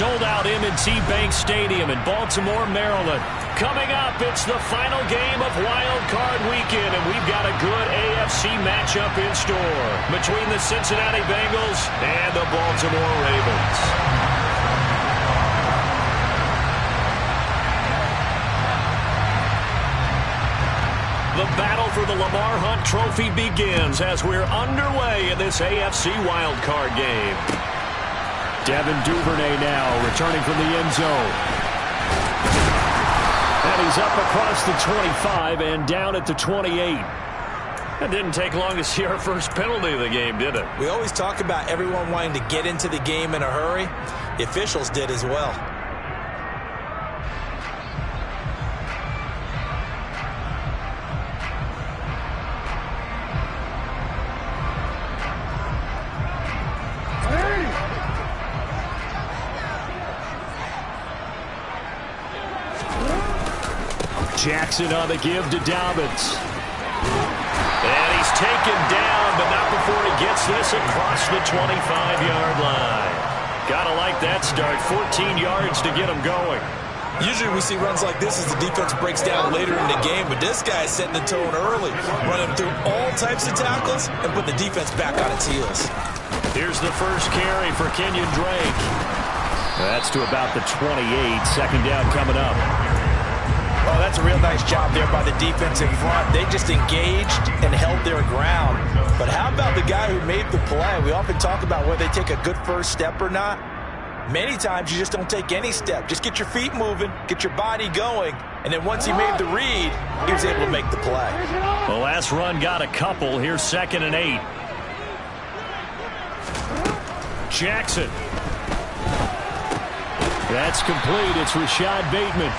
sold-out M&T Bank Stadium in Baltimore, Maryland. Coming up, it's the final game of Wild Card Weekend, and we've got a good AFC matchup in store between the Cincinnati Bengals and the Baltimore Ravens. The battle for the Lamar Hunt Trophy begins as we're underway in this AFC wildcard game. Devin Duvernay now returning from the end zone. And he's up across the 25 and down at the 28. It didn't take long to see our first penalty of the game, did it? We always talk about everyone wanting to get into the game in a hurry. The officials did as well. Jackson on the give to Dobbins. And he's taken down, but not before he gets this across the 25-yard line. Gotta like that start. 14 yards to get him going. Usually we see runs like this as the defense breaks down later in the game, but this guy is setting the tone early, running through all types of tackles and putting the defense back on its heels. Here's the first carry for Kenyon Drake. That's to about the 28. Second down coming up. Oh, that's a real nice job there by the defense in front. They just engaged and held their ground. But how about the guy who made the play? We often talk about whether they take a good first step or not. Many times you just don't take any step. Just get your feet moving, get your body going, and then once he made the read, he was able to make the play. The last run got a couple. Here's 2nd and 8. Jackson. That's complete. It's Rashad Bateman.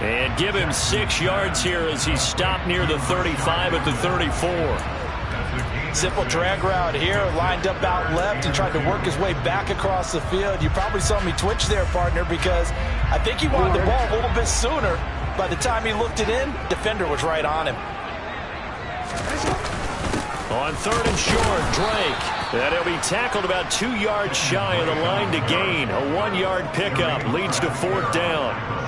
And give him 6 yards here as he's stopped near the 35 at the 34. Simple drag route here, lined up out left and tried to work his way back across the field. You probably saw me twitch there, partner, because I think he wanted the ball a little bit sooner. By the time he looked it in, defender was right on him. On 3rd and short, Drake. And he'll be tackled about 2 yards shy of the line to gain. A 1-yard pickup leads to 4th down.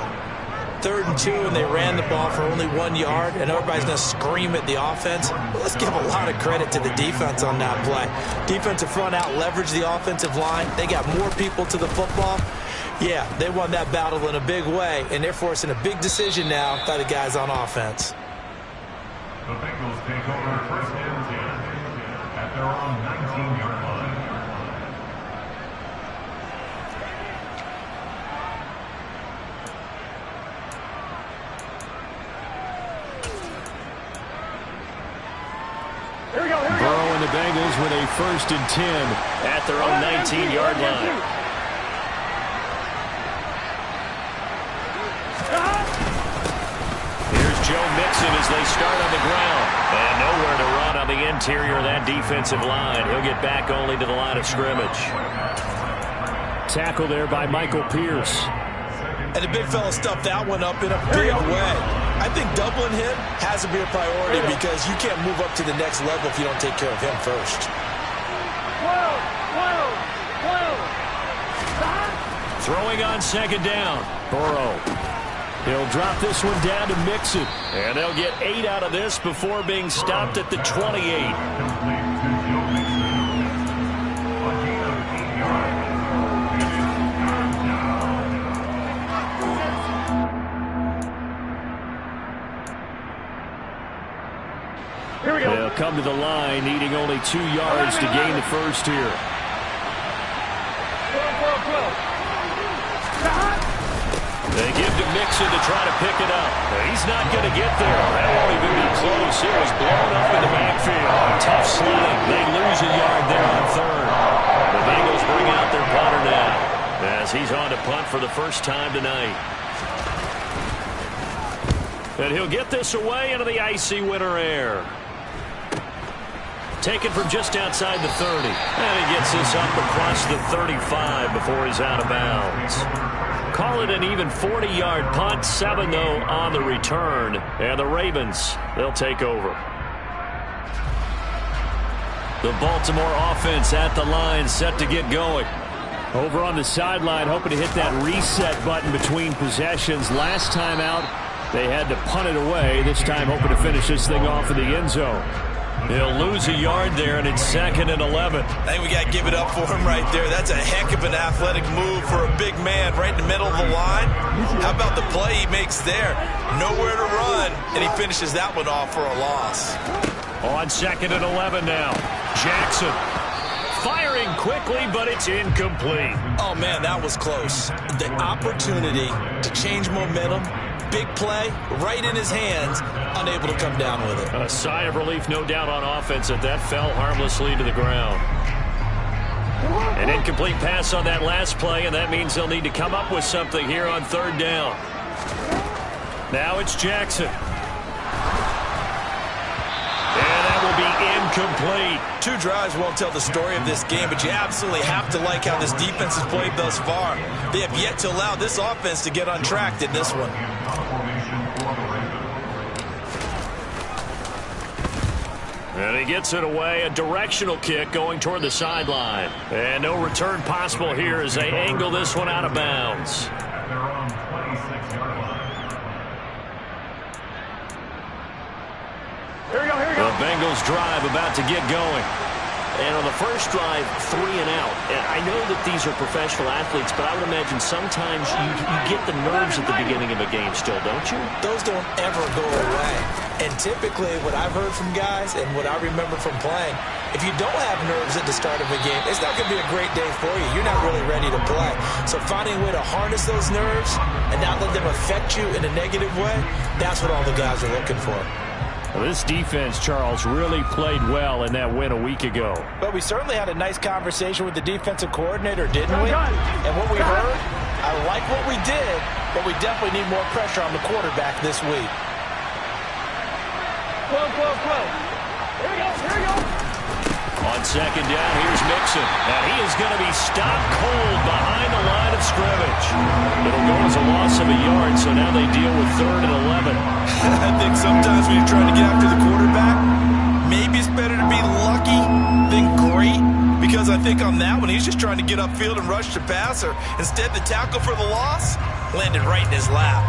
3rd and 2, and they ran the ball for only 1 yard, and everybody's going to scream at the offense. Well, let's give a lot of credit to the defense on that play. Defensive front out leveraged the offensive line. They got more people to the football. Yeah, they won that battle in a big way, and they're forcing a big decision now by the guys on offense. The Bengals take over 1st and 10 at their own 19-yard line. Burrow and the Bengals with a 1st and 10 at their own 19-yard line. Here's Joe Mixon as they start on the ground. And nowhere to run on the interior of that defensive line. He'll get back only to the line of scrimmage. Tackle there by Michael Pierce. And the big fella stuffed that one up in a big way. I think doubling him has to be a priority because you can't move up to the next level if you don't take care of him first. Throwing on 2nd down. Burrow. He'll drop this one down to Mixon. And they'll get 8 out of this before being stopped at the 28. They'll come to the line, needing only 2 yards to gain the first here. They give to Mixon to try to pick it up. He's not going to get there. That won't even be close. It was blown up in the backfield. Tough sliding. They lose a yard there on 3rd. The Bengals bring out their punter now as he's on to punt for the first time tonight. And he'll get this away into the icy winter air. Taken from just outside the 30. And he gets this up across the 35 before he's out of bounds. Call it an even 40-yard punt. 7, though, on the return. And the Ravens, they'll take over. The Baltimore offense at the line, set to get going. Over on the sideline, hoping to hit that reset button between possessions. Last time out, they had to punt it away. This time, hoping to finish this thing off in the end zone. He'll lose a yard there, and it's 2nd and 11. I think we got to give it up for him right there. That's a heck of an athletic move for a big man right in the middle of the line. How about the play he makes there? Nowhere to run, and he finishes that one off for a loss. On 2nd and 11 now. Jackson firing quickly, but it's incomplete. Oh, man, that was close. The opportunity to change momentum, big play, right in his hands, unable to come down with it. A sigh of relief, no doubt, on offense that fell harmlessly to the ground. An incomplete pass on that last play, and that means they'll need to come up with something here on 3rd down. Now it's Jackson. Be incomplete. 2 drives won't tell the story of this game, but you absolutely have to like how this defense has played thus far. They have yet to allow this offense to get untracked in this one. And he gets it away. A directional kick going toward the sideline. And no return possible here as they angle this one out of bounds. At their own 26-yard line. The Bengals drive about to get going. And on the first drive, 3 and out. And I know that these are professional athletes, but I would imagine sometimes you get the nerves at the beginning of a game still, don't you? Those don't ever go away. And typically what I've heard from guys and what I remember from playing, if you don't have nerves at the start of a game, it's not going to be a great day for you. You're not really ready to play. So finding a way to harness those nerves and not let them affect you in a negative way, that's what all the guys are looking for. Well, this defense, Charles, really played well in that win a week ago. But we certainly had a nice conversation with the defensive coordinator, didn't we? And what we heard, I like what we did, but we definitely need more pressure on the quarterback this week. Here we go. On 2nd down, here's Mixon. And he is going to be stopped cold behind the line of scrimmage. It'll go as a loss of a yard, so now they deal with 3rd and 11. I think sometimes when you're trying to get after the quarterback, maybe it's better to be lucky than great. Because I think on that one, he's just trying to get upfield and rush the passer. Instead, the tackle for the loss landed right in his lap.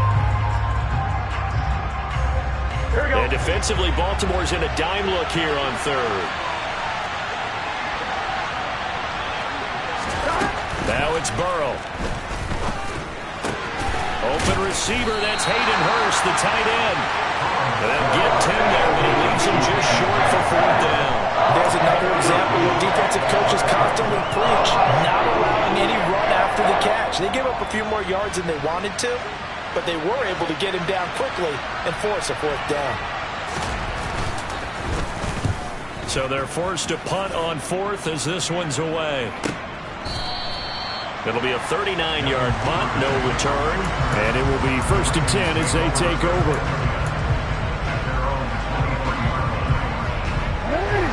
And defensively, Baltimore's in a dime look here on 3rd. Now it's Burrow. Open receiver, that's Hayden Hurst, the tight end. They'll get 10 there, but he leaves him just short for 4th down. There's another example where defensive coaches constantly preach not allowing any run after the catch. They gave up a few more yards than they wanted to, but they were able to get him down quickly and force a 4th down. So they're forced to punt on 4th as this one's away. It'll be a 39-yard punt, no return, and it will be 1st and 10 as they take over.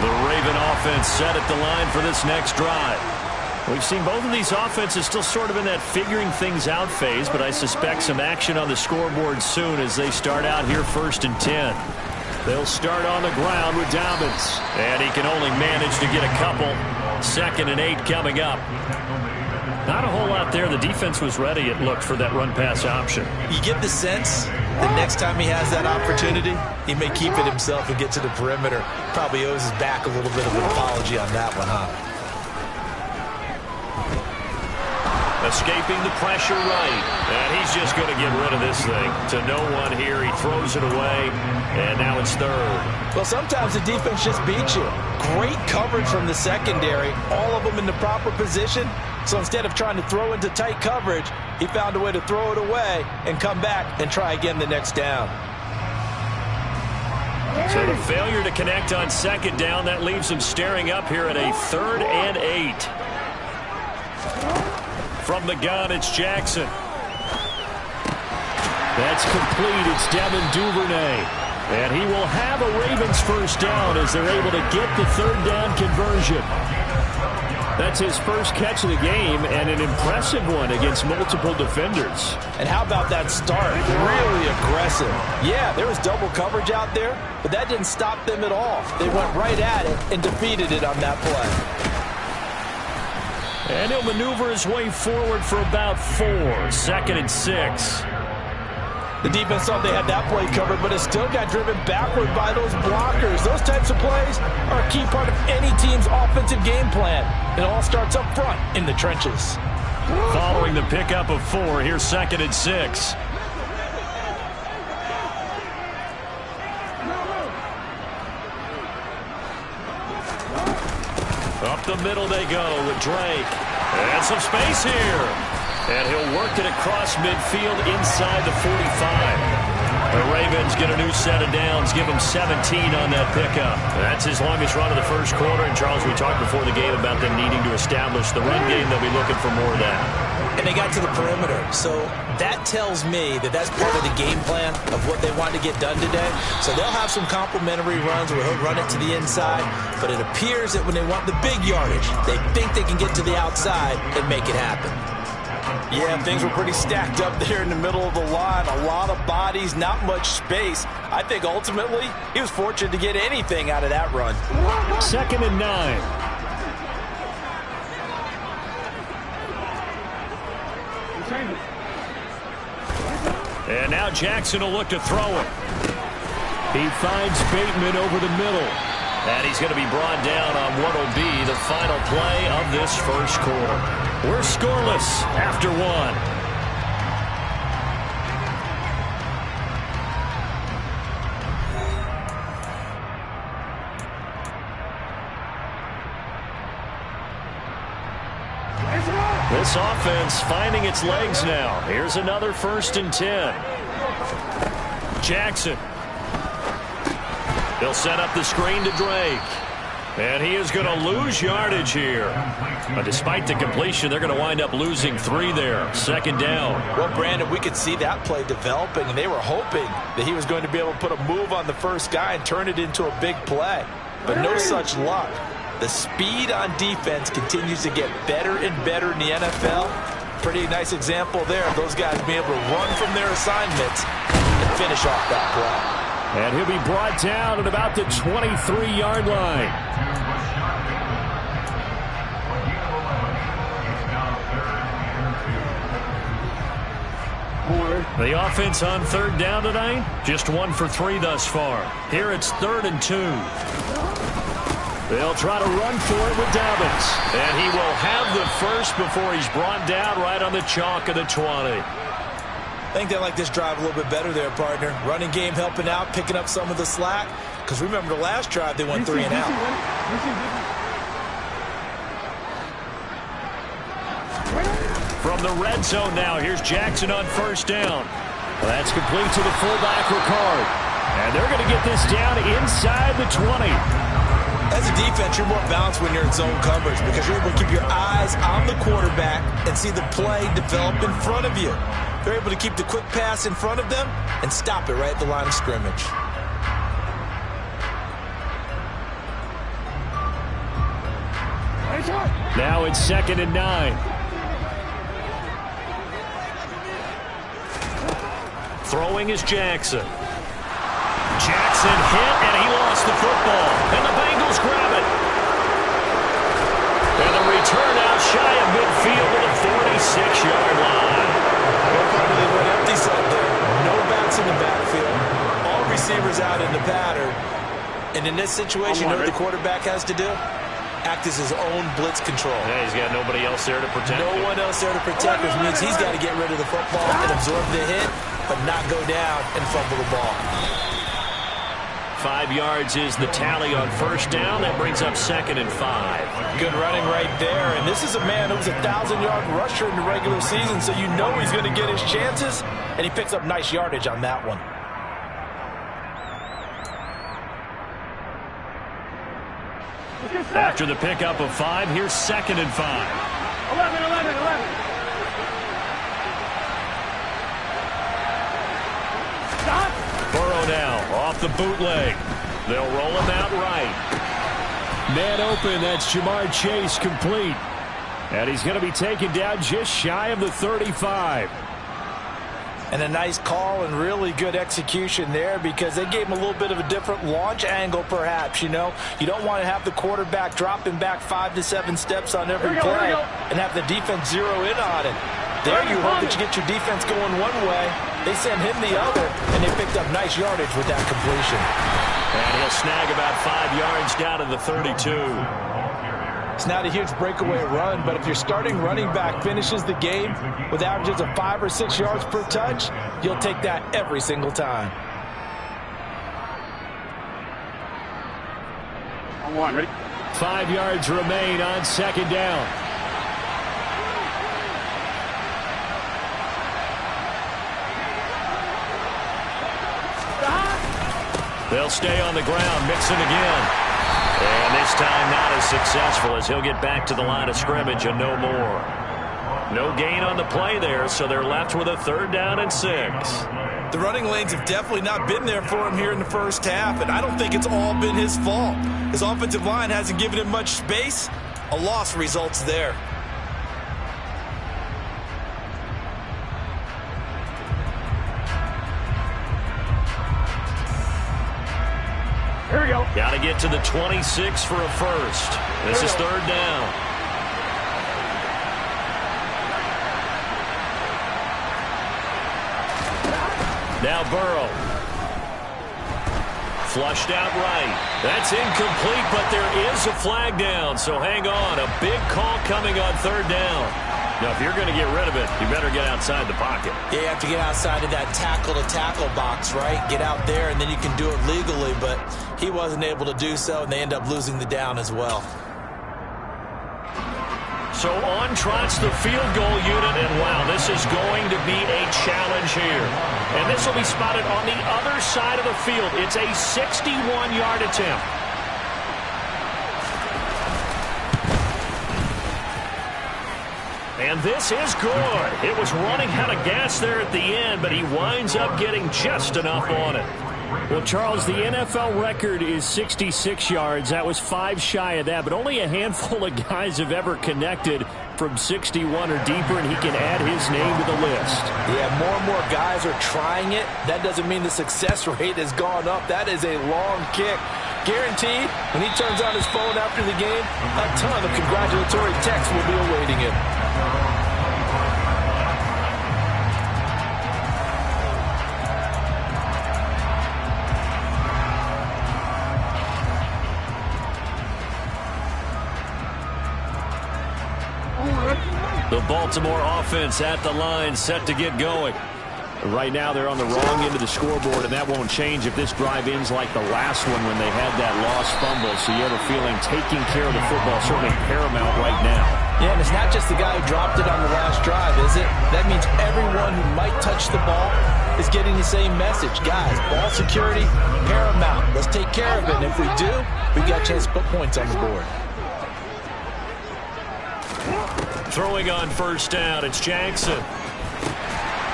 The Raven offense set at the line for this next drive. We've seen both of these offenses still sort of in that figuring things out phase, but I suspect some action on the scoreboard soon as they start out here 1st and 10. They'll start on the ground with Dobbins, and he can only manage to get a couple. 2nd and 8 coming up. Not a whole lot there. The defense was ready, it looked, for that run-pass option. You get the sense that next time he has that opportunity, he may keep it himself and get to the perimeter. Probably owes his back a little bit of an apology on that one, huh? Escaping the pressure right. And he's just going to get rid of this thing. To no one here. He throws it away. And now it's 3rd. Well, sometimes the defense just beats you. Great coverage from the secondary. All of them in the proper position. So instead of trying to throw into tight coverage, he found a way to throw it away and come back and try again the next down. So the failure to connect on 2nd down, that leaves him staring up here at a 3rd and 8. From the gun, it's Jackson. That's complete. It's Devin Duvernay. And he will have a Ravens 1st down as they're able to get the 3rd down conversion. That's his first catch of the game, and an impressive one against multiple defenders. And how about that start? Really aggressive. Yeah, there was double coverage out there, but that didn't stop them at all. They went right at it and defeated it on that play. And he'll maneuver his way forward for about 4. 2nd and 6. The defense thought they had that play covered, but it still got driven backward by those blockers. Those types of plays are a key part of any team's offensive game plan. It all starts up front in the trenches. Following the pickup of 4, here's 2nd and 6. Up the middle they go with Drake. And some space here. And he'll work it across midfield inside the 45. The Ravens get a new set of downs, give them 17 on that pickup. That's his longest run of the first quarter. And, Charles, we talked before the game about them needing to establish the run game. They'll be looking for more of that. And they got to the perimeter. So that tells me that that's part of the game plan of what they want to get done today. So they'll have some complementary runs where he'll run it to the inside. But it appears that when they want the big yardage, they think they can get to the outside and make it happen. Yeah, things were pretty stacked up there in the middle of the line. A lot of bodies, not much space. I think ultimately he was fortunate to get anything out of that run. 2nd and 9. And now Jackson will look to throw it. He finds Bateman over the middle. And he's going to be brought down on what will be the final play of this first quarter. We're scoreless after 1. This offense finding its legs now. Here's another 1st and 10. Jackson. They'll set up the screen to Drake. And he is going to lose yardage here. But despite the completion, they're going to wind up losing 3 there. 2nd down. Well, Brandon, we could see that play developing, and they were hoping that he was going to be able to put a move on the first guy and turn it into a big play. But no such luck. The speed on defense continues to get better and better in the NFL. Pretty nice example there of those guys being able to run from their assignments and finish off that play. And he'll be brought down at about the 23-yard line. The offense on 3rd down tonight, just 1 for 3 thus far. Here it's 3rd and 2. They'll try to run for it with Dobbins. And he will have the first before he's brought down right on the chalk of the 20. I think they like this drive a little bit better there, partner. Running game helping out, picking up some of the slack. Because remember the last drive, they went 3 and out. From the red zone now, here's Jackson on 1st down. Well, that's complete to the fullback, Ricard. And they're going to get this down inside the 20. As a defense, you're more balanced when you're in zone coverage because you're able to keep your eyes on the quarterback and see the play develop in front of you. They're able to keep the quick pass in front of them and stop it right at the line of scrimmage. Now it's 2nd and 9. Throwing is Jackson. Jackson hit, and he lost the football. And the Bengals grab it. And the return out shy of midfield to the 46-yard line. They went empty set there. No backs in the backfield. All receivers out in the pattern. And in this situation, you know what the quarterback has to do? Act as his own blitz control. Yeah, he's got nobody else there to protect him. No one else there to protect, which means he's got to get rid of the football and absorb the hit, but not go down and fumble the ball. 5 yards is the tally on 1st down. That brings up 2nd and 5. Good running right there. And this is a man who was a 1,000-yard rusher in the regular season, so you know he's going to get his chances, and he picks up nice yardage on that one. After the pickup of 5, here's 2nd and 5. 11. Stop. Burrow now off the bootleg. They'll roll him out right. Man open, that's Jamar Chase complete. And he's going to be taken down just shy of the 35. And a nice call and really good execution there because they gave him a little bit of a different launch angle perhaps, you know. You don't want to have the quarterback dropping back 5 to 7 steps on every play and have the defense zero in on it. There you hope that you get your defense going one way. They send him the other, and they picked up nice yardage with that completion. And he'll snag about 5 yards down to the 32. It's not a huge breakaway run, but if your starting running back finishes the game with averages of 5 or 6 yards per touch, you'll take that every single time. On one, ready? 5 yards remain on second down. They'll stay on the ground, Mixon again. And this time not as successful as he'll get back to the line of scrimmage and no more. No gain on the play there, so they're left with a 3rd down and 6. The running lanes have definitely not been there for him here in the first half, and I don't think it's all been his fault. His offensive line hasn't given him much space. A loss results there. Here we go. Got to get to the 26 for a first. This is 3rd down. Now Burrow. Flushed out right. That's incomplete, but there is a flag down, so hang on. A big call coming on 3rd down. Now, if you're going to get rid of it, you better get outside the pocket. Yeah, you have to get outside of that tackle-to-tackle box, right? Get out there, and then you can do it legally, but he wasn't able to do so, and they end up losing the down as well. So on trots the field goal unit, and wow, this is going to be a challenge here. And this will be spotted on the other side of the field. It's a 61-yard attempt. And this is good. It was running out of gas there at the end, but he winds up getting just enough on it. Well, Charles, the NFL record is 66 yards. That was 5 shy of that, but only a handful of guys have ever connected from 61 or deeper, and he can add his name to the list. Yeah, more and more guys are trying it. That doesn't mean the success rate has gone up. That is a long kick. Guaranteed, when he turns on his phone after the game, a ton of congratulatory texts will be awaiting him. The Baltimore offense at the line, set to get going. Right now they're on the wrong end of the scoreboard, and that won't change if this drive ends like the last one when they had that lost fumble. So you have a feeling taking care of the football is certainly paramount right now. Yeah, and it's not just the guy who dropped it on the last drive, is it? That means everyone who might touch the ball is getting the same message. Guys, ball security, paramount. Let's take care of it, and if we do, we've got a chance to put points on the board. Throwing on 1st down, it's Jackson.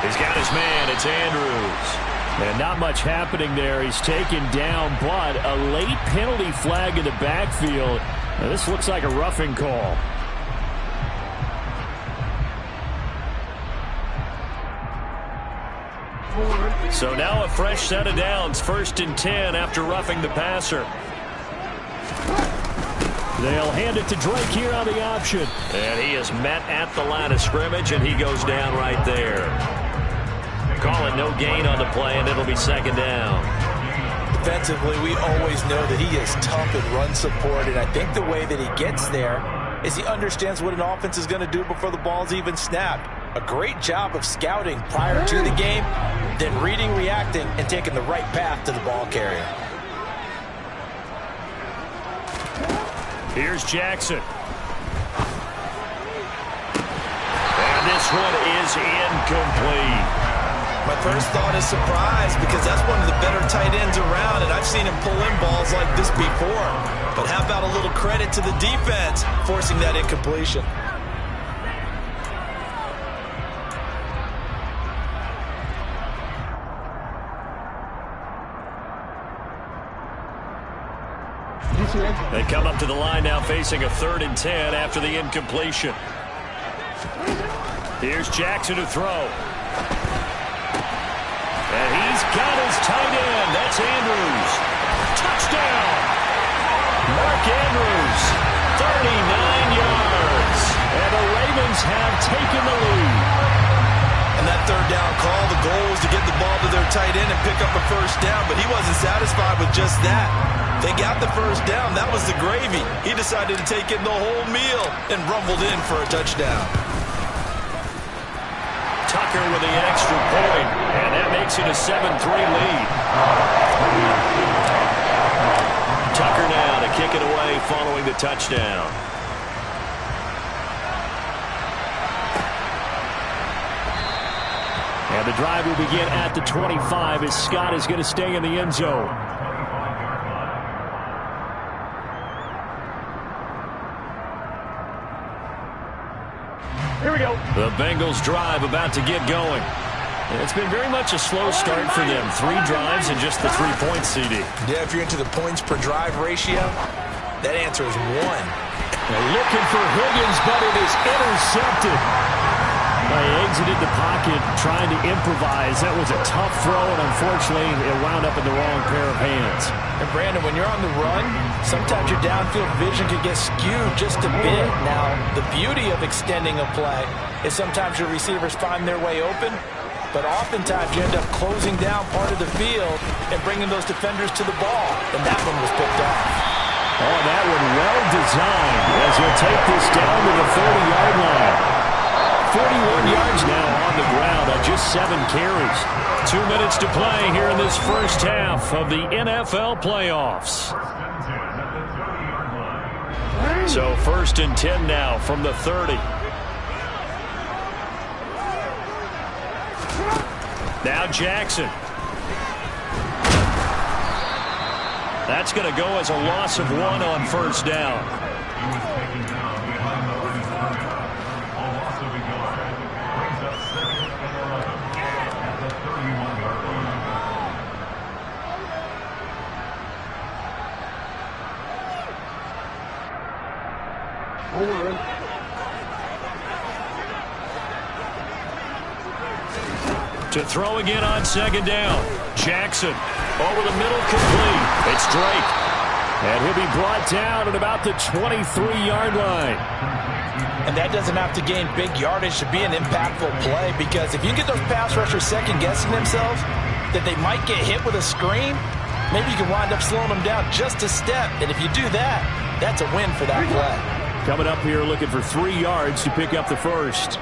He's got his man, it's Andrews. And not much happening there. He's taken down, but a late penalty flag in the backfield. Now, this looks like a roughing call. So now a fresh set of downs, 1st and 10 after roughing the passer. They'll hand it to Drake here on the option. And he is met at the line of scrimmage, and he goes down right there. Call it no gain on the play, and it'll be 2nd down. Defensively, we always know that he is tough in run support, and I think the way that he gets there is he understands what an offense is going to do before the ball's even snapped. A great job of scouting prior to the game, then reading, reacting, and taking the right path to the ball carrier. Here's Jackson. And this one is incomplete. My first thought is surprise because that's one of the better tight ends around, and I've seen him pull in balls like this before. But how about a little credit to the defense forcing that incompletion? They come up to the line now facing a 3rd and 10 after the incompletion. Here's Jackson to throw. And he's got his tight end. That's Andrews. Touchdown! Mark Andrews, 39 yards. And the Ravens have taken the lead. And that third down call, the goal was to get the ball to their tight end and pick up a first down, but he wasn't satisfied with just that. They got the first down. That was the gravy. He decided to take in the whole meal and rumbled in for a touchdown. Tucker with the extra point, and that makes it a 7-3 lead. Tucker now to kick it away following the touchdown. And the drive will begin at the 25 as Scott is going to stay in the end zone. Here we go. The Bengals drive about to get going. And it's been very much a slow start for them. 3 drives and just the 3 points, CD. Yeah, if you're into the points per drive ratio, that answer is 1. They're looking for Higgins, but it is intercepted. He exited the pocket trying to improvise. That was a tough throw, and unfortunately, it wound up in the wrong pair of hands. And Brandon, when you're on the run, sometimes your downfield vision can get skewed just a bit. Now, the beauty of extending a play is sometimes your receivers find their way open, but oftentimes you end up closing down part of the field and bringing those defenders to the ball, and that one was picked off. Oh, that one well designed as he'll take this down to the 30-yard line. 41 yards now on the ground on just 7 carries. 2 minutes to play here in this first half of the NFL playoffs. So 1st and 10 now from the 30. Now Jackson. That's going to go as a loss of 1 on first down. To throw again on 2nd down. Jackson over the middle, complete. It's Drake. And he'll be brought down at about the 23-yard line. And that doesn't have to gain big yardage to be an impactful play, because if you get those pass rushers second-guessing themselves that they might get hit with a screen, maybe you can wind up slowing them down just a step. And if you do that, that's a win for that play. Coming up here looking for 3 yards to pick up the first.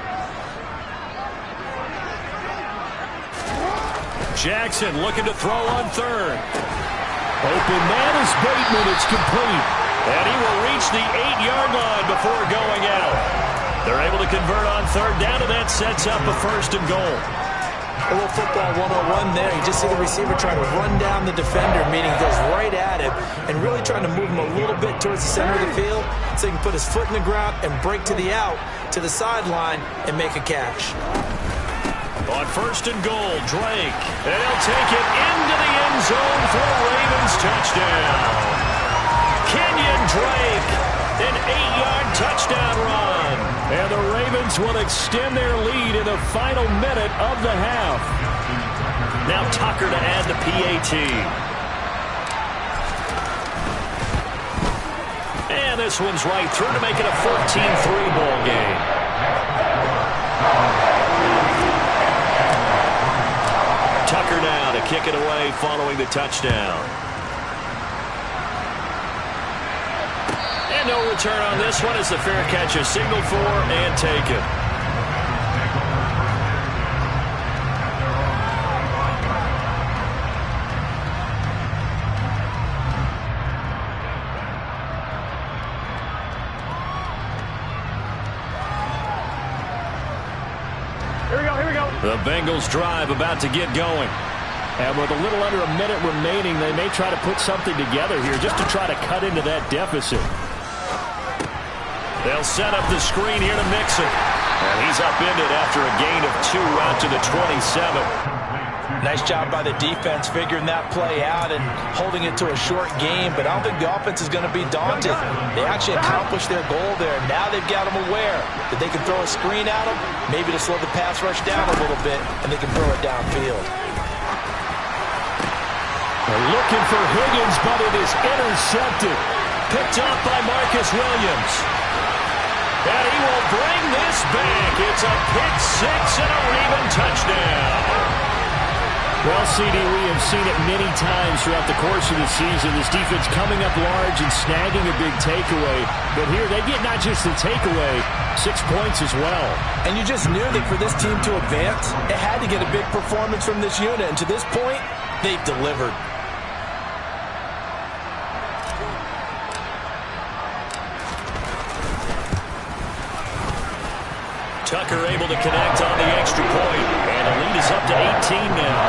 Jackson looking to throw on 3rd. Open man is Bateman. It's complete. And he will reach the 8-yard line before going out. They're able to convert on 3rd down, and that sets up a 1st and goal. A little football 101 there. You just see the receiver trying to run down the defender, meaning he goes right at him, and really trying to move him a little bit towards the center of the field so he can put his foot in the ground and break to the out, to the sideline, and make a catch. On 1st and goal, Drake. And he'll take it into the end zone for a Ravens touchdown. Kenyon Drake, an 8-yard touchdown run. And the Ravens will extend their lead in the final minute of the half. Now Tucker to add the PAT. And this one's right through to make it a 14-3 ball game. Tucker now to kick it away following the touchdown. And no return on this one as the fair catch is signaled for and taken. Here we go. The Bengals drive about to get going. And with a little under a minute remaining, they may try to put something together here just to try to cut into that deficit. They'll set up the screen here to Mixon. And he's upended after a gain of 2 out to the 27. Nice job by the defense figuring that play out and holding it to a short game, but I don't think the offense is going to be daunted. They actually accomplished their goal there. Now they've got them aware that they can throw a screen at them, maybe to slow the pass rush down a little bit, and they can throw it downfield. They're looking for Higgins, but it is intercepted. Picked off by Marcus Williams. And he will bring this back. It's a pick six and a Raven touchdown. Well, CD, we have seen it many times throughout the course of the season. This defense coming up large and snagging a big takeaway. But here they get not just the takeaway, 6 points as well. And you just knew that for this team to advance, it had to get a big performance from this unit. And to this point, they've delivered. Tucker able to connect on the extra point, and the lead is up to 18 now.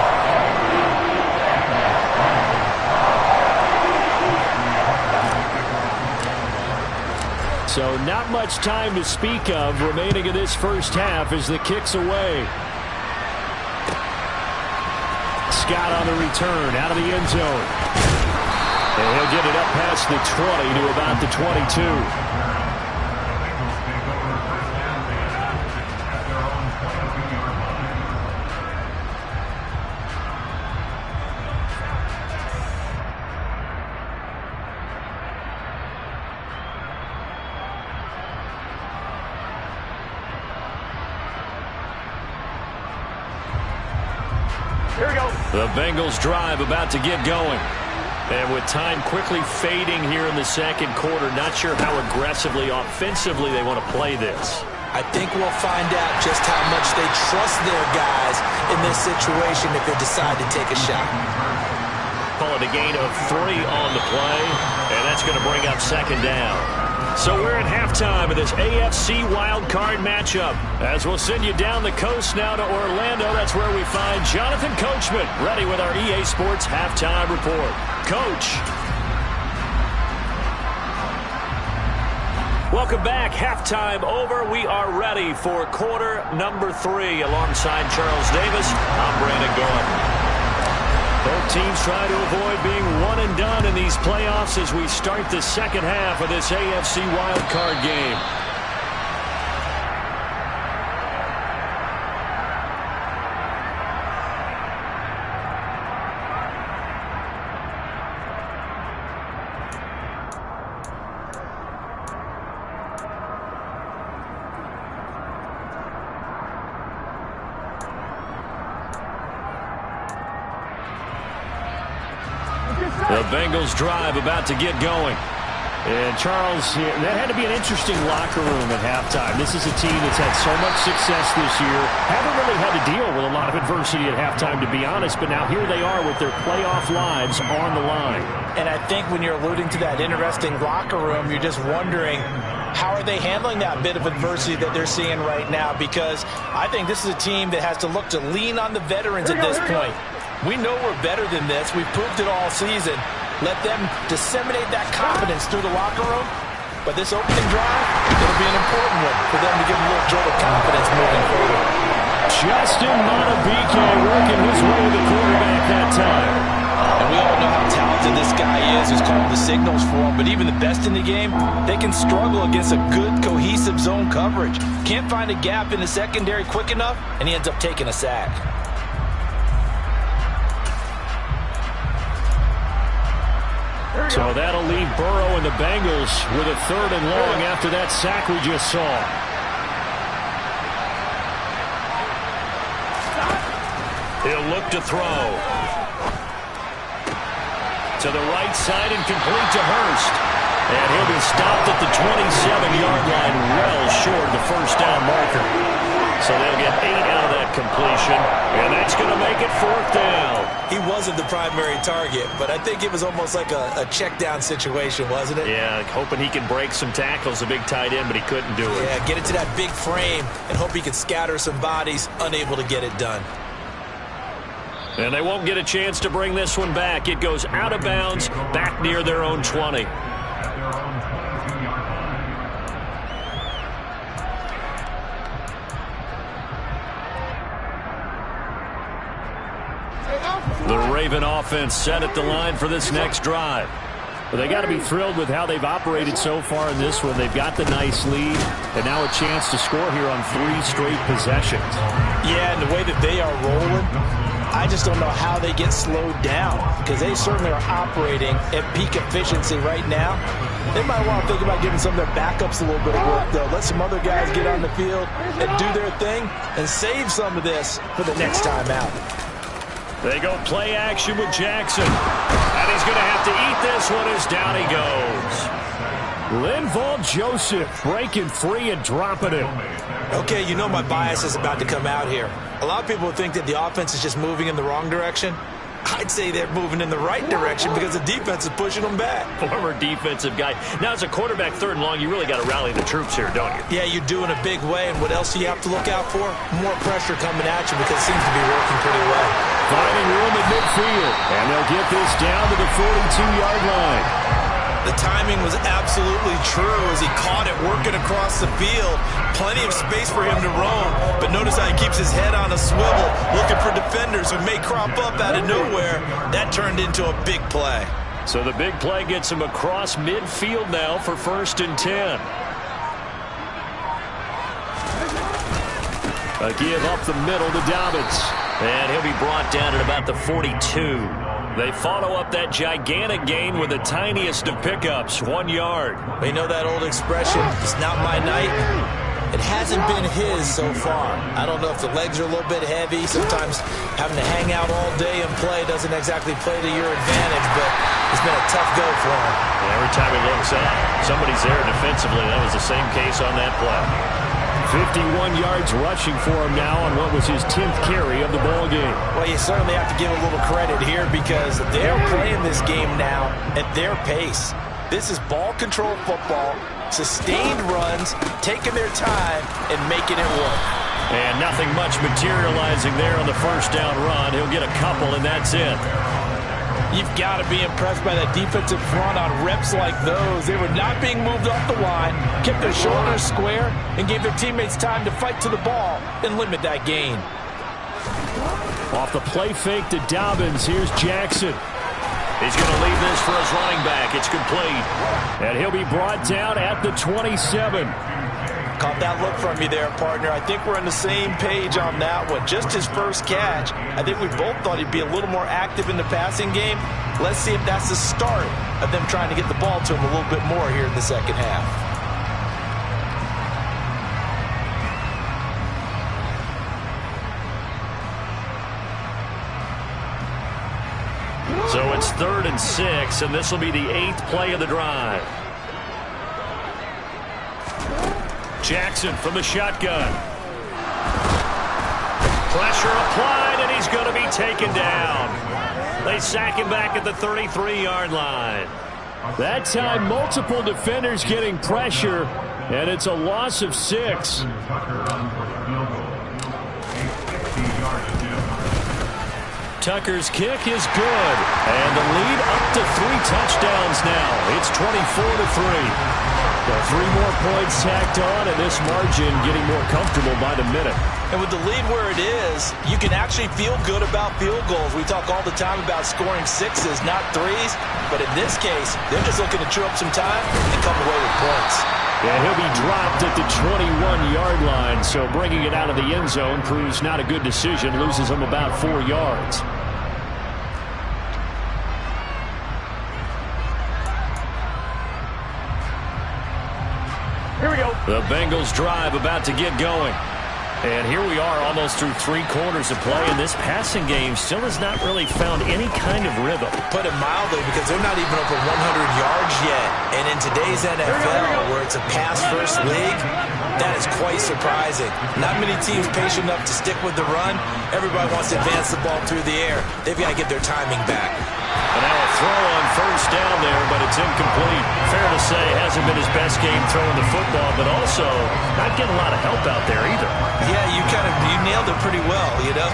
So not much time to speak of remaining in this first half as the kick's away. Scott on the return, out of the end zone. And he'll get it up past the 20 to about the 22. The Bengals drive about to get going. And with time quickly fading here in the second quarter, not sure how aggressively, offensively they want to play this. I think we'll find out just how much they trust their guys in this situation if they decide to take a shot. Call it a gain of 3 on the play, and that's going to bring up second down. So we're at halftime of this AFC wildcard matchup. As we'll send you down the coast now to Orlando, that's where we find Jonathan Coachman, ready with our EA Sports halftime report. Coach. Welcome back. Halftime over. We are ready for quarter number 3. Alongside Charles Davis, I'm Brandon Gaudin. Both teams try to avoid being one and done in these playoffs as we start the second half of this AFC wildcard game. The Bengals drive about to get going. And Charles, that had to be an interesting locker room at halftime. This is a team that's had so much success this year. Haven't really had to deal with a lot of adversity at halftime, to be honest. But now here they are with their playoff lives on the line. And I think when you're alluding to that interesting locker room, you're just wondering, how are they handling that bit of adversity that they're seeing right now? Because I think this is a team that has to look to lean on the veterans at this point. We know we're better than this. We've proved it all season. Let them disseminate that confidence through the locker room. But this opening drive, it'll be an important one for them to give them a little jolt of confidence moving forward. Justin Madubuike working his way to the quarterback that time. And we all know how talented this guy is who's calling the signals for him. But even the best in the game, they can struggle against a good, cohesive zone coverage. Can't find a gap in the secondary quick enough, and he ends up taking a sack. So that'll leave Burrow and the Bengals with a 3rd and long after that sack we just saw. He'll look to throw. To the right side and complete to Hurst. And he'll be stopped at the 27-yard line, well short of the first down marker. So they'll get 8 out of that completion, and that's going to make it 4th down. He wasn't the primary target, but I think it was almost like a check down situation, wasn't it? Yeah, hoping he can break some tackles, a big tight end, but he couldn't do it. Yeah, get it to that big frame and hope he can scatter some bodies, unable to get it done. And they won't get a chance to bring this one back. It goes out of bounds, back near their own 20. The Raven offense set at the line for this next drive. Well, they got to be thrilled with how they've operated so far in this one. They've got the nice lead, and now a chance to score here on 3 straight possessions. Yeah, and the way that they are rolling, I just don't know how they get slowed down, because they certainly are operating at peak efficiency right now. They might want to think about giving some of their backups a little bit of work, though. Let some other guys get on the field and do their thing and save some of this for the next time out. They go play action with Jackson. And he's going to have to eat this one as down he goes. Linval Joseph breaking free and dropping him. Okay, you know my bias is about to come out here. A lot of people think that the offense is just moving in the wrong direction. I'd say they're moving in the right direction because the defense is pushing them back. Former defensive guy. Now, as a quarterback, 3rd and long, you really got to rally the troops here, don't you? Yeah, you do in a big way. And what else do you have to look out for? More pressure coming at you, because it seems to be working pretty well. Finding room at midfield. And they'll get this down to the 42-yard line. The timing was absolutely true as he caught it working across the field. Plenty of space for him to roam. But notice how he keeps his head on a swivel, looking for defenders who may crop up out of nowhere. That turned into a big play. So the big play gets him across midfield now for 1st and 10. A give up the middle to Dobbins. And he'll be brought down at about the 42. They follow up that gigantic gain with the tiniest of pickups, 1 yard. You know that old expression, it's not my night? It hasn't been his so far. I don't know if the legs are a little bit heavy. Sometimes having to hang out all day and play doesn't exactly play to your advantage, but it's been a tough go for him. And every time he looks up, somebody's there defensively. That was the same case on that play. 51 yards rushing for him now on what was his 10th carry of the ball game. Well, you certainly have to give a little credit here because they're playing this game now at their pace. This is ball control football, sustained runs, taking their time and making it work. And nothing much materializing there on the 1st down run. He'll get a couple and that's it. You've got to be impressed by that defensive front on reps like those. They were not being moved off the line, kept their shoulders square, and gave their teammates time to fight to the ball and limit that gain. Off the play fake to Dobbins, here's Jackson. He's going to leave this for his running back. It's complete. And he'll be brought down at the 27. Caught that look from you there, partner. I think we're on the same page on that one. Just his first catch. I think we both thought he'd be a little more active in the passing game. Let's see if that's the start of them trying to get the ball to him a little bit more here in the second half. So it's 3rd and 6, and this will be the 8th play of the drive. Jackson from the shotgun. Pressure applied, and he's going to be taken down. They sack him back at the 33-yard line. That time, multiple defenders getting pressure, and it's a loss of 6. Tucker's kick is good, and the lead up to 3 touchdowns now. It's 24-3. Well, 3 more points tacked on, and this margin getting more comfortable by the minute. And with the lead where it is, you can actually feel good about field goals. We talk all the time about scoring 6s, not 3s. But in this case, they're just looking to chew up some time and come away with points. And he'll be dropped at the 21-yard line, so bringing it out of the end zone proves not a good decision. Loses him about 4 yards. Here we go. The Bengals drive about to get going. And here we are almost through 3 quarters of play, and this passing game still has not really found any kind of rhythm. Put it mildly, because they're not even over 100 yards yet. And in today's NFL, where it's a pass-first league, that is quite surprising. Not many teams patient enough to stick with the run. Everybody wants to advance the ball through the air. They've got to get their timing back. And now a throw on 1st down there, but it's incomplete. Fair to say, hasn't been his best game throwing the football, but also not getting a lot of help out there either. Yeah, you nailed it pretty well, you know.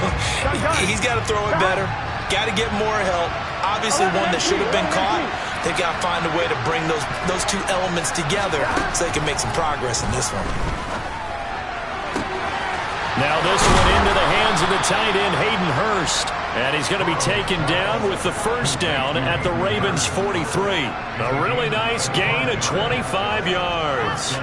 He's got to throw it better. Got to get more help. Obviously one that should have been caught. They got to find a way to bring those 2 elements together so they can make some progress in this one. Now this one into the hands of the tight end, Hayden Hurst. And he's going to be taken down with the 1st down at the Ravens' 43. A really nice gain of 25 yards.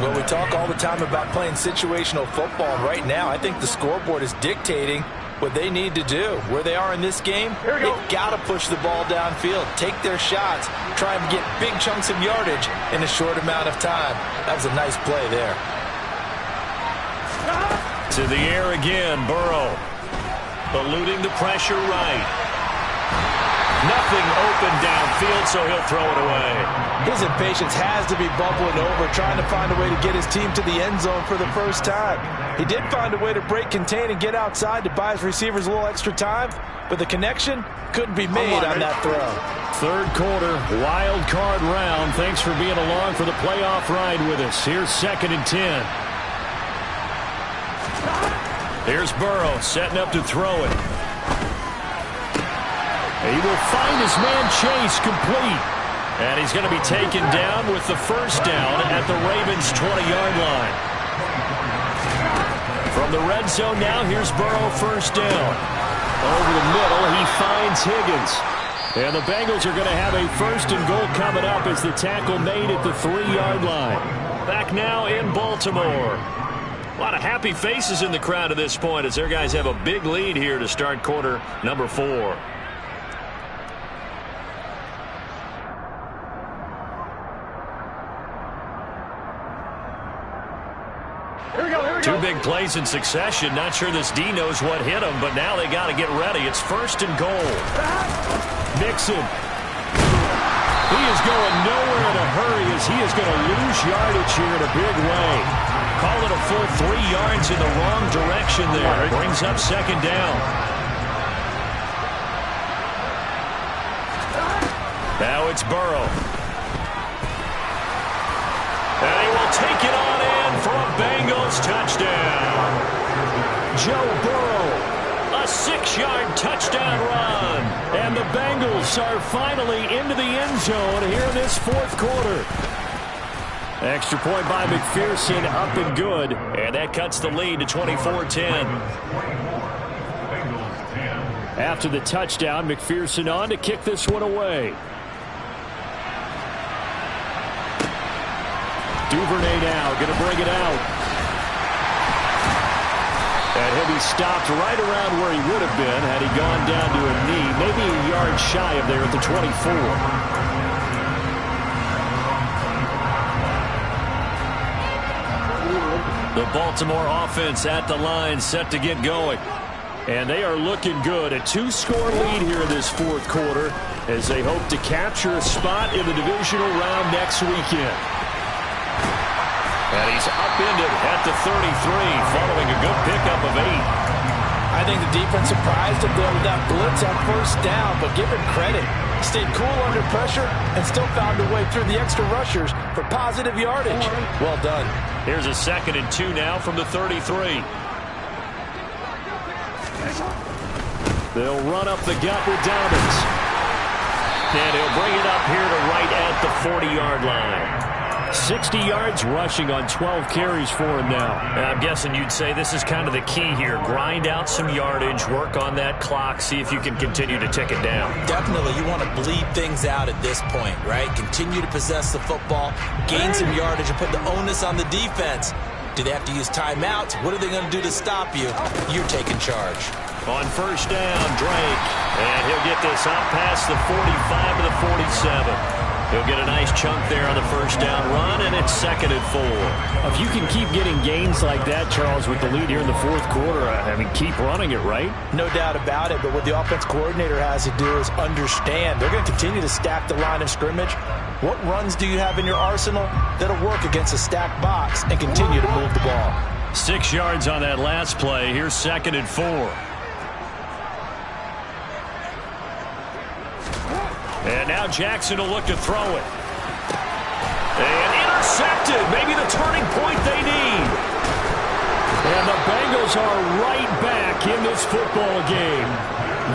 Well, we talk all the time about playing situational football. And right now, I think the scoreboard is dictating what they need to do. Where they are in this game, they've got to push the ball downfield, take their shots, try and get big chunks of yardage in a short amount of time. That was a nice play there. To the air again, Burrow. Eluding the pressure right. Nothing open downfield, so he'll throw it away. His impatience has to be bubbling over, trying to find a way to get his team to the end zone for the first time. He did find a way to break, contain, and get outside to buy his receivers a little extra time, but the connection couldn't be made on that throw. Third quarter, wild card round. Thanks for being along for the playoff ride with us. Here's 2nd and 10. Here's Burrow setting up to throw it. He will find his man Chase complete. And he's going to be taken down with the first down at the Ravens' 20-yard line. From the red zone now, here's Burrow first down. Over the middle, he finds Higgins. And the Bengals are going to have a 1st and goal coming up as the tackle made at the 3-yard line. Back now in Baltimore. A lot of happy faces in the crowd at this point as their guys have a big lead here to start quarter number 4. Two big plays in succession. Not sure this D knows what hit him, but now they got to get ready. It's 1st and goal. Mixon. He is going nowhere in a hurry as he is going to lose yardage here in a big way. Call it a full 3 yards in the wrong direction there. It brings up 2nd down. Now it's Burrow. And he will take it on in for a Bengals touchdown. Joe Burrow, a 6-yard touchdown run. And the Bengals are finally into the end zone here in this 4th quarter. Extra point by McPherson, up and good. And that cuts the lead to 24-10. After the touchdown, McPherson on to kick this one away. Duvernay now going to bring it out. And he'll be stopped right around where he would have been had he gone down to a knee, maybe a yard shy of there at the 24. The Baltimore offense at the line set to get going. And they are looking good. A 2-score lead here in this 4th quarter as they hope to capture a spot in the divisional round next weekend. And he's upended at the 33 following a good pickup of 8. I think the defense surprised him there with that blitz on 1st down, but give him credit. Stayed cool under pressure and still found a way through the extra rushers for positive yardage. Well done. Here's a 2nd and 2 now from the 33. They'll run up the gut with Dobbins. And he'll bring it up here to right at the 40-yard line. 60 yards rushing on 12 carries for him now. I'm guessing you'd say this is kind of the key here. Grind out some yardage, work on that clock, see if you can continue to tick it down. Definitely. You want to bleed things out at this point, right? Continue to possess the football, gain some yardage, and put the onus on the defense. Do they have to use timeouts? What are they going to do to stop you? You're taking charge. On 1st down, Drake. And he'll get this up past the 45 to the 47. He'll get a nice chunk there on the 1st down run, and it's 2nd and 4. If you can keep getting gains like that, Charles, with the lead here in the 4th quarter, I mean, keep running it, right? No doubt about it, but what the offense coordinator has to do is understand. They're going to continue to stack the line of scrimmage. What runs do you have in your arsenal that'll work against a stacked box and continue to move the ball? 6 yards on that last play. Here's 2nd and 4. And now Jackson will look to throw it. And intercepted. Maybe the turning point they need. And the Bengals are right back in this football game.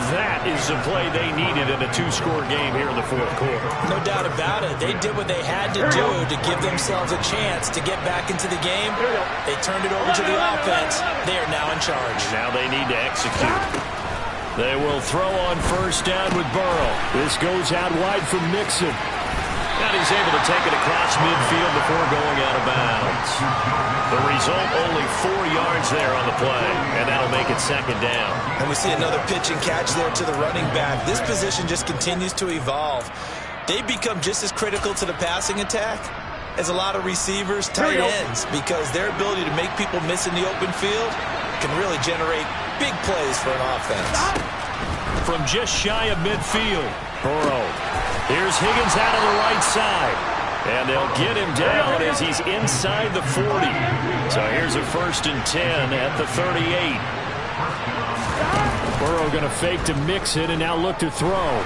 That is the play they needed in a 2-score game here in the 4th quarter. No doubt about it. They did what they had to do to give themselves a chance to get back into the game. They turned it over to the offense. They are now in charge. Now they need to execute. They will throw on 1st down with Burrow. This goes out wide from Mixon. And he's able to take it across midfield before going out of bounds. The result, only 4 yards there on the play, and that'll make it second down. And we see another pitch and catch there to the running back. This position just continues to evolve. They become just as critical to the passing attack as a lot of receivers, tight ends, because their ability to make people miss in the open field can really generate big plays for an offense. From just shy of midfield, Burrow. Here's Higgins out of the right side. And they'll get him down as he's inside the 40. So here's a 1st and 10 at the 38. Burrow going to fake to mix it and now look to throw.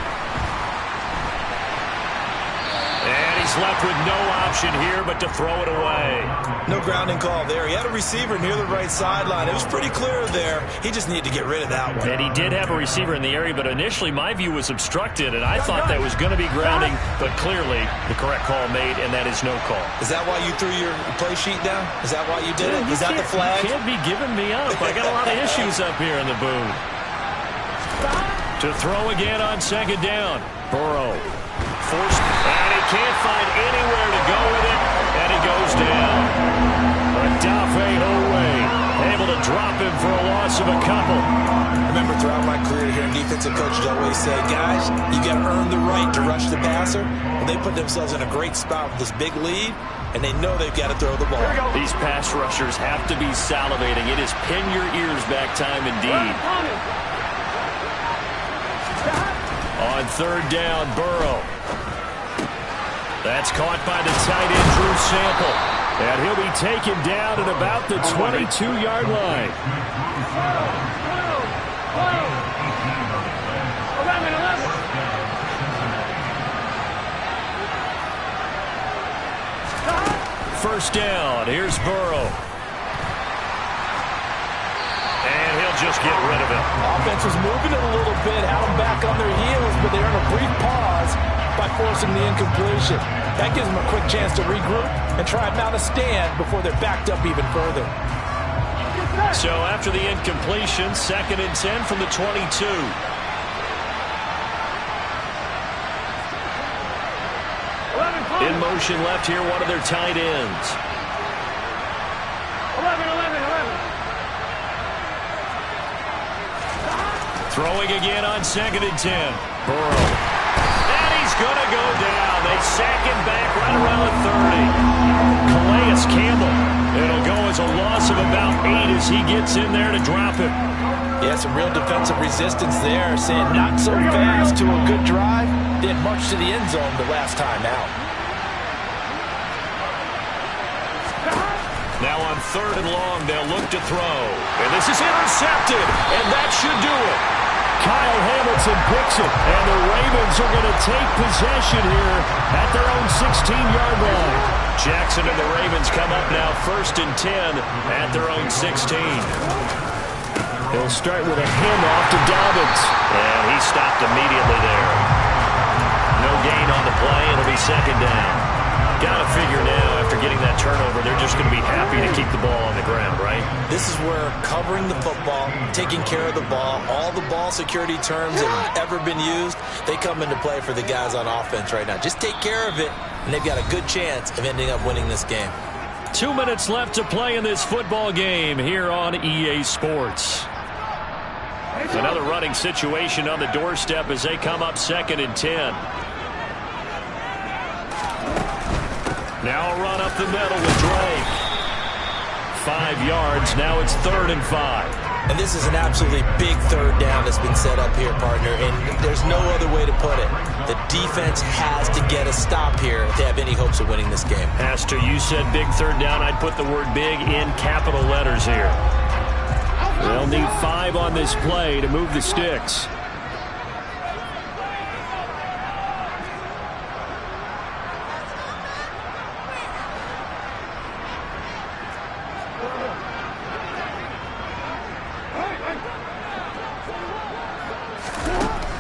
And he's left with no option here but to throw it away. No grounding call there. He had a receiver near the right sideline. It was pretty clear there. He just needed to get rid of that one. And he did have a receiver in the area, but initially my view was obstructed, and I thought that was going to be grounding, but clearly the correct call made, and that is no call. Is that why you threw your play sheet down? Is that why you did it? Is that the flag? You can't be giving me up. I got a lot of issues up here in the booth. To throw again on 2nd down. Burrow. Forced, and he can't find anywhere to go with it, and he goes down. Odafe Oweh able to drop him for a loss of a couple. I remember throughout my career here in defensive coaches always say, guys, you got to earn the right to rush the passer. Well, they put themselves in a great spot with this big lead, and they know they've got to throw the ball. These pass rushers have to be salivating. It is pin your ears back time indeed. On 3rd down, Burrow. That's caught by the tight end, Drew Sample. And he'll be taken down at about the 22-yard line. 1st down. Here's Burrow. And he'll just get rid of it. Offense was moving it a little bit, had them back on their heels, but they earned a brief pause by forcing the incompletion. That gives them a quick chance to regroup and try and mount a stand before they're backed up even further. So after the incompletion, 2nd and 10 from the 22. In motion left here, one of their tight ends. 11. Throwing again on 2nd and 10. Burrow. And he's going to go down. They sack him back right around the 30. Calais Campbell. It'll go as a loss of about 8 as he gets in there to drop him. Yeah, some real defensive resistance there, saying not so fast to a good drive. Didn't march to the end zone the last time out. Now on 3rd and long, they'll look to throw. And this is intercepted, and that should do it. Kyle Hamilton picks it, and the Ravens are going to take possession here at their own 16-yard line. Jackson and the Ravens come up now 1st and 10 at their own 16. He'll start with a handoff to Dobbins. And he stopped immediately there. No gain on the play. It'll be 2nd down. Got to figure now, after getting that turnover, they're just going to be happy to keep the ball on the ground, right? This is where covering the football, taking care of the ball, all the ball security terms that have ever been used, they come into play for the guys on offense right now. Just take care of it, and they've got a good chance of ending up winning this game. 2 minutes left to play in this football game here on EA Sports. Another running situation on the doorstep as they come up 2nd and 10. Now a run up the middle with Drake. 5 yards. Now it's 3rd and 5. And this is an absolutely big 3rd down that's been set up here, partner, and there's no other way to put it. The defense has to get a stop here if they have any hopes of winning this game. Pastor, you said big 3rd down. I'd put the word big in capital letters here. They'll need 5 on this play to move the sticks.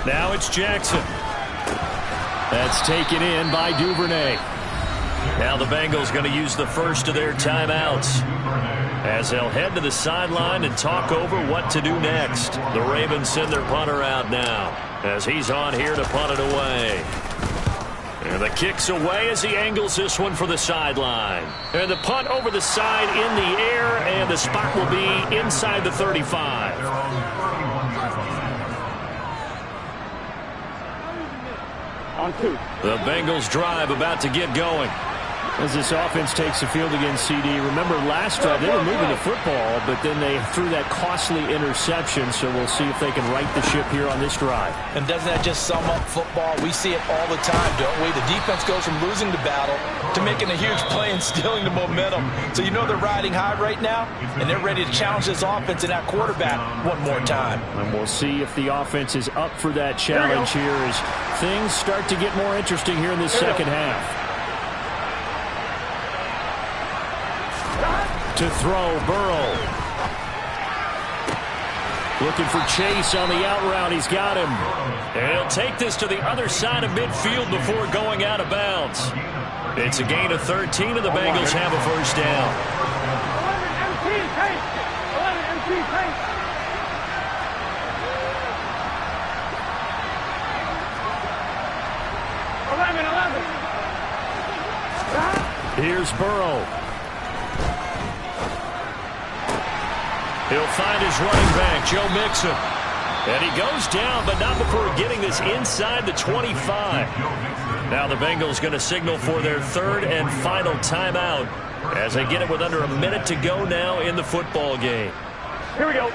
Now it's Jackson. That's taken in by Duvernay. Now the Bengals going to use the first of their timeouts as they'll head to the sideline and talk over what to do next. The Ravens send their punter out now as he's on here to punt it away. And the kick's away as he angles this one for the sideline. And the punt over the side in the air, and the spot will be inside the 35. On 2. The Bengals drive about to get going. As this offense takes the field against CD, remember last drive they were moving the football, but then they threw that costly interception, so we'll see if they can right the ship here on this drive. And doesn't that just sum up football? We see it all the time, don't we? The defense goes from losing the battle to making a huge play and stealing the momentum. So you know they're riding high right now, and they're ready to challenge this offense and that quarterback one more time. And we'll see if the offense is up for that challenge here as things start to get more interesting here in this second half. To throw, Burrow. Looking for Chase on the out route. He's got him. And he'll take this to the other side of midfield before going out of bounds. It's a gain of 13, and the Bengals have a first down. 11 MT pace. 11 MT pace. Here's Burrow. He'll find his running back, Joe Mixon. And he goes down, but not before getting this inside the 25. Now the Bengals going to signal for their third and final timeout as they get it with under a minute to go now in the football game. Here we go. 11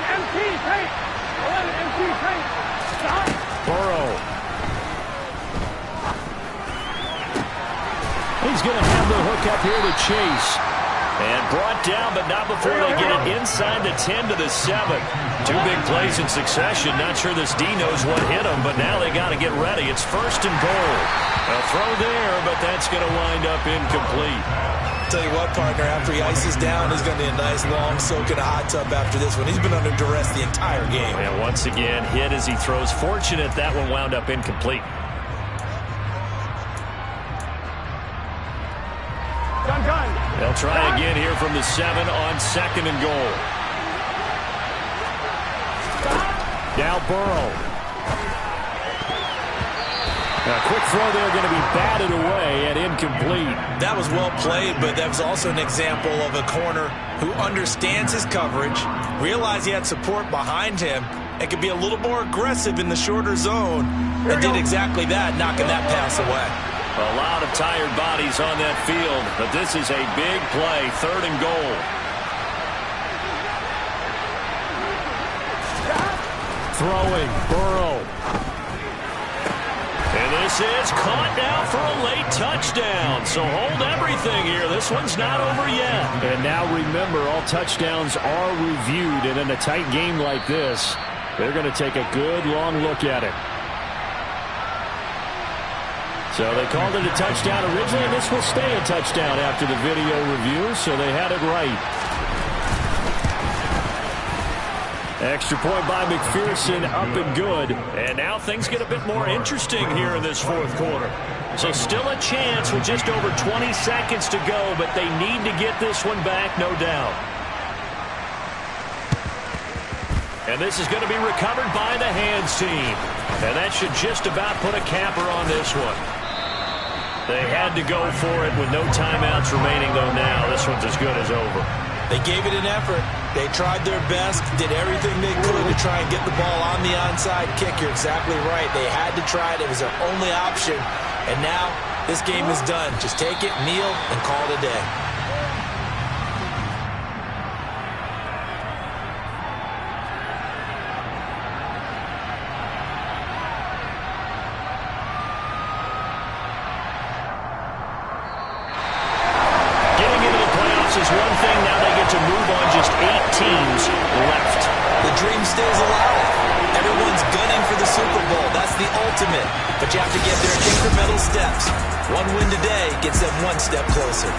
MT pace. 11 MT pace. Stop. Burrow. He's going to have the hook up here to Chase. And brought down, but not before they get it inside the 10 to the 7. Two big plays in succession. Not sure this D knows what hit him, but now they got to get ready. It's first and goal. A throw there, but that's going to wind up incomplete. Tell you what, partner, after he ices down, he's going to be a nice long soak in a hot tub after this one. He's been under duress the entire game. And once again, hit as he throws. Fortunate that one wound up incomplete. They'll try again here from the 7 on second and goal. Now Burrow. A quick throw there going to be batted away and incomplete. That was well played, but that was also an example of a corner who understands his coverage, realized he had support behind him, and could be a little more aggressive in the shorter zone, and did exactly that, knocking that pass away. A lot of tired bodies on that field, but this is a big play, third and goal. Throwing, Burrow. And this is caught now for a late touchdown. So hold everything here. This one's not over yet. And now remember, all touchdowns are reviewed, and in a tight game like this, they're going to take a good long look at it. So they called it a touchdown originally, and this will stay a touchdown after the video review, so they had it right. Extra point by McPherson, up and good. And now things get a bit more interesting here in this fourth quarter. So still a chance with just over 20 seconds to go, but they need to get this one back, no doubt. And this is going to be recovered by the hands team. And that should just about put a capper on this one. They had to go for it with no timeouts remaining, though now this one's as good as over. They gave it an effort. They tried their best, did everything they could to try and get the ball on the onside kick. You're exactly right. They had to try it. It was their only option. And now this game is done. Just take it, kneel, and call it a day. Is one thing. Now they get to move on. Just 8 teams left. The dream stays alive. Everyone's gunning for the Super Bowl. That's the ultimate. But you have to get there in incremental steps. One win today gets them one step closer.